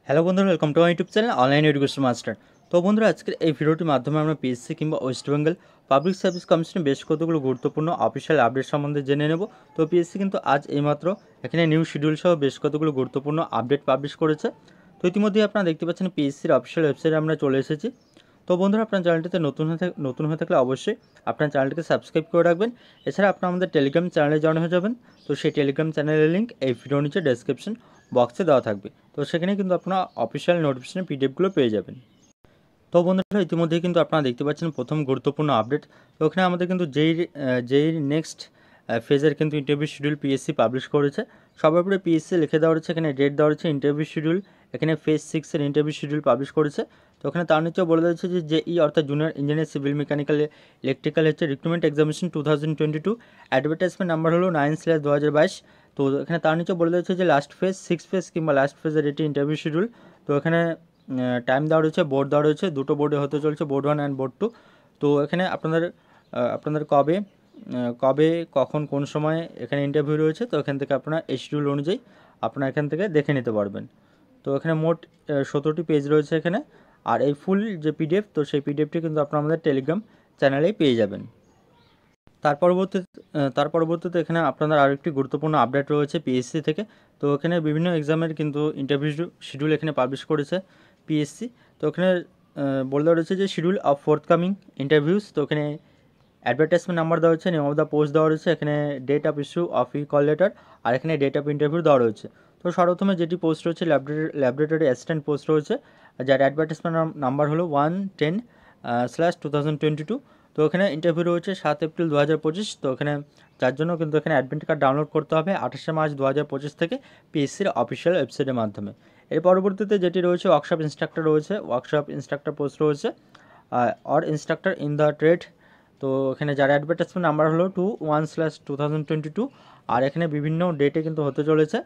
Hello বন্ধুরা, welcome to my YouTube channel online education master. তো বন্ধুরা, আজকের এই ভিডিওটির মাধ্যমে আমরা পিএসসি কিংবা ওয়েস্ট বেঙ্গল পাবলিক সার্ভিস কমিশনের বেশ কতগুলো গুরুত্বপূর্ণ অফিসিয়াল আপডেট সম্বন্ধে জেনে নেব। তো পিএসসি কিন্তু আজ এইমাত্র এখানে নিউ শিডিউল সহ বেশ কতগুলো গুরুত্বপূর্ণ আপডেট পাবলিশ করেছে। তো ইতিমধ্যেই আপনারা দেখতে পাচ্ছেন পিএসসির অফিসিয়াল ওয়েবসাইটে আমরা চলে এসেছি। তো বন্ধুরা, আপনার চ্যানেলটিতে নতুন হয়ে থাকলে অবশ্যই আপনার চ্যানেলটিকে সাবস্ক্রাইব করে রাখবেন। এছাড়া আপনারা আমাদের টেলিগ্রাম চ্যানেলে জয়েন হয়ে যাবেন। তো সেই টেলিগ্রাম চ্যানেলের লিঙ্ক এই ভিডিওর নিচে ডেসক্রিপশন বক্সে দেওয়া থাকবে। তো সেখানে কিন্তু আপনারা অফিসিয়াল নোটিফিকেশনের পিডিএফগুলো পেয়ে যাবেন। তো বন্ধুরা, ইতিমধ্যেই কিন্তু আপনারা দেখতে পাচ্ছেন প্রথম গুরুত্বপূর্ণ আপডেট। তো ওখানে আমাদের কিন্তু যেই নেক্সট ফেজের কিন্তু ইন্টারভিউ শিডিউল পিএসসি পাবলিশ করেছে। সবার উপরে পিএসসি লিখে দেওয়া রয়েছে, এখানে ডেট দেওয়া রয়েছে ইন্টারভিউ শিডিউল। এখানে ফেজ 6-এর ইন্টারভিউ শিডিউল পাবলিশ করেছে। তো ওখানে তার নিচেও বলে দিয়েছে যে জেই অর্থাৎ junior engineer civil mechanical electrical হচ্ছে রিক্রুটমেন্ট এক্সামিনেশন 2022, অ্যাডভার্টাইজমেন্ট নাম্বার হলো 9/2022। তো এখানে তার নিচেও বলে দিয়েছে যে লাস্ট ফেজ, 6 ফেজ কিংবা লাস্ট ফেজের এটি ইন্টারভিউ শিডিউল। তো এখানে টাইম দেওয়া রয়েছে, বোর্ড দেওয়া রয়েছে, দুটো বোর্ডে হতে চলছে, বোর্ড 1 অ্যান্ড বোর্ড 2। তো এখানে আপনাদের কবে কখন কোন সময় এখানে ইন্টারভিউ রয়েছে। তো এখান থেকে আপনারা এই শিডিউল অনুযায়ী আপনারা এখান থেকে দেখে নিতে পারবেন। তো এখানে মোট 17টি পেজ রয়েছে এখানে। আর এই ফুল যে পিডিএফ, তো সেই পিডিএফটি কিন্তু আপনারা আমাদের টেলিগ্রাম চ্যানেলেই পেয়ে যাবেন। তার পরবর্তীতে এখানে আপনাদের আরও একটি গুরুত্বপূর্ণ আপডেট রয়েছে পিএসসি থেকে। তো এখানে বিভিন্ন এক্সামের কিন্তু ইন্টারভিউ শিডিউল এখানে পাবলিশ করেছে পিএসসি। তো এখানে বলে দেওয়া রয়েছে যে শিডিউল অফ ফোর্থকামিং ইন্টারভিউস। তো এখানে অ্যাডভার্টাইজমেন্ট নাম্বার দেওয়া হচ্ছে, নেম অফ দ্য পোস্ট দেওয়া রয়েছে, এখানে date of issue of e call letter, আর এখানে ডেট অফ ইন্টারভিউ দেওয়া রয়েছে। তো সর্বপ্রথমে যেটি পোস্ট রয়েছে ল্যাবরেটরি অ্যাসিস্ট্যান্ট পোস্ট রয়েছে, যার অ্যাডভার্টাইজমেন্ট নাম্বার হলো 110/2022। তো এখানে ইন্টারভিউ রয়েছে 7 এপ্রিল 2025। তো এখানে যার জন্য কিন্তু এখানে অ্যাডমিট কার্ড ডাউনলোড করতে হবে 28শে মার্চ 2025 থেকে পিএসসির অফিসিয়াল ওয়েবসাইটের মাধ্যমে। এর পরবর্তীতে যেটি রয়েছে ওয়ার্কশপ ইনস্ট্রাক্টর রয়েছে, ওয়ার্কশপ ইনস্ট্রাক্টর পোস্ট রয়েছে, or instructor in the trade. তো এখানে যার অ্যাডভার্টাইজমেন্ট নাম্বার হলো 21/2022। আর এখানে বিভিন্ন ডেটে কিন্তু হতে চলেছে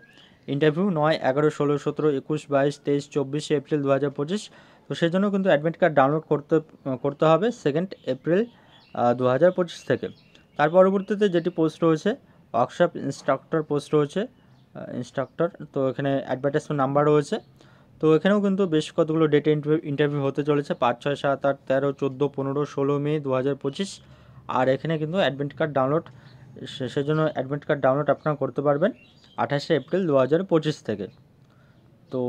ইন্টারভিউ, 9, 11, 16, 17, 21, 22, 23, 24 এপ্রিল 2025। তো সেই জন্য কিন্তু অ্যাডমিট কার্ড ডাউনলোড করতে হবে 2 এপ্রিল 2025 থেকে। তার পরবর্তীতে যেটি পোস্ট রয়েছে ওয়ার্কশপ ইনস্ট্রাক্টর পোস্ট রয়েছে, ইনস্ট্রাক্টর। তো এখানে অ্যাডভার্টাইজমেন্ট নাম্বার রয়েছে। তো এখানেও কিন্তু বেশ কতগুলো ডেটে ইন্টারভিউ হতে চলেছে, 5, 6, 7, 8, 13, 14, 15, 16 মে 2025। আর এখানে কিন্তু অ্যাডমিট কার্ড ডাউনলোড, সেজন্য অ্যাডমিট কার্ড ডাউনলোড আপনারা করতে পারবেন 28শে এপ্রিল 2025 থেকে। তো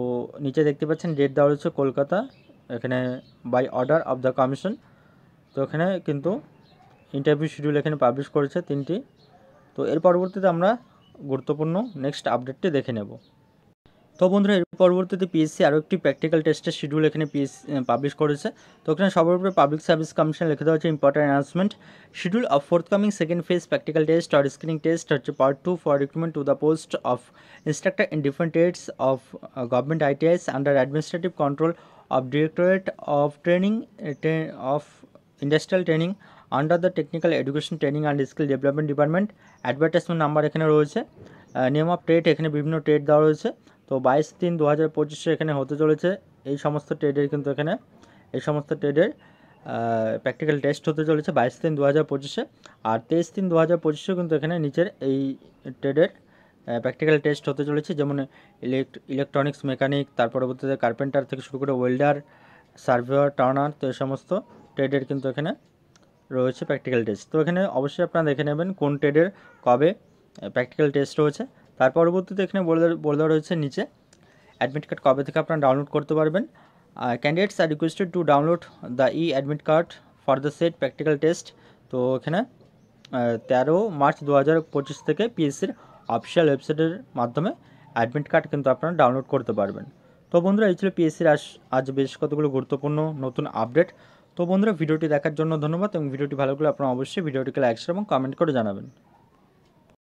নিচে দেখতে পাচ্ছেন ডেট দেওয়া রয়েছে কলকাতা, এখানে by order of the commission. তো এখানে কিন্তু ইন্টারভিউ শিডিউল এখানে পাবলিশ করেছে 3টি। তো এর পরবর্তীতে আমরা গুরুত্বপূর্ণ নেক্সট আপডেটটি দেখে নেব। তো বন্ধুরা, এর পরবর্তীতে পিএসসি আরও একটি প্র্যাকটিক্যাল টেস্টের শিডিউল এখানে পাবলিশ করেছে। তো এখানে সবার উপরে পাবলিক সার্ভিস কমিশন লিখে দেওয়া হচ্ছে important announcement, schedule of forthcoming second phase practical test or screening test হচ্ছে part 2 for recruitment to the post of instructor in different trades of government ITIs under administrative control of directorate of training of industrial training under the technical education training and skill development department. Advertisement number এখানে রয়েছে, name of trade, এখানে বিভিন্ন trade দেওয়া রয়েছে। তো 22/3/2025 এখানে হতে চলেছে এই সমস্ত ট্রেডের প্র্যাকটিক্যাল টেস্ট হতে চলেছে 22/3/2025। আর 23/3/2025 কিন্তু এখানে নিচের এই ট্রেডের প্র্যাকটিক্যাল টেস্ট হতে চলেছে, যেমন ইলেকট্রনিক্স মেকানিক, তার পরবর্তীতে কার্পেন্টার থেকে শুরু করে ওয়েল্ডার, সার্ভেয়ার, টার্নার। তো এই সমস্ত ট্রেডের কিন্তু এখানে রয়েছে প্র্যাকটিক্যাল টেস্ট। তো এখানে অবশ্যই আপনারা দেখে নেবেন কোন ট্রেডের কবে প্র্যাকটিক্যাল টেস্ট রয়েছে। তার পরবর্তীতে এখানে বলে দেওয়া রয়েছে নিচে অ্যাডমিট কার্ড কবে থেকে আপনারা ডাউনলোড করতে পারবেন। Candidates are requested to download the admit card for the set practical test. তো এখানে 13 মার্চ 2025 থেকে পিএসসির অফিসিয়াল ওয়েবসাইটের মাধ্যমে অ্যাডমিট কার্ড কিন্তু আপনারা ডাউনলোড করতে পারবেন। তো বন্ধুরা, এই ছিল পিএসসির আজ বেশ কতগুলো গুরুত্বপূর্ণ নতুন আপডেট। তো বন্ধুরা, ভিডিওটি দেখার জন্য ধন্যবাদ, এবং ভিডিওটি ভালো লাগলে আপনারা অবশ্যই ভিডিওটিকে লাইক শেয়ার এবং কমেন্ট করে জানাবেন।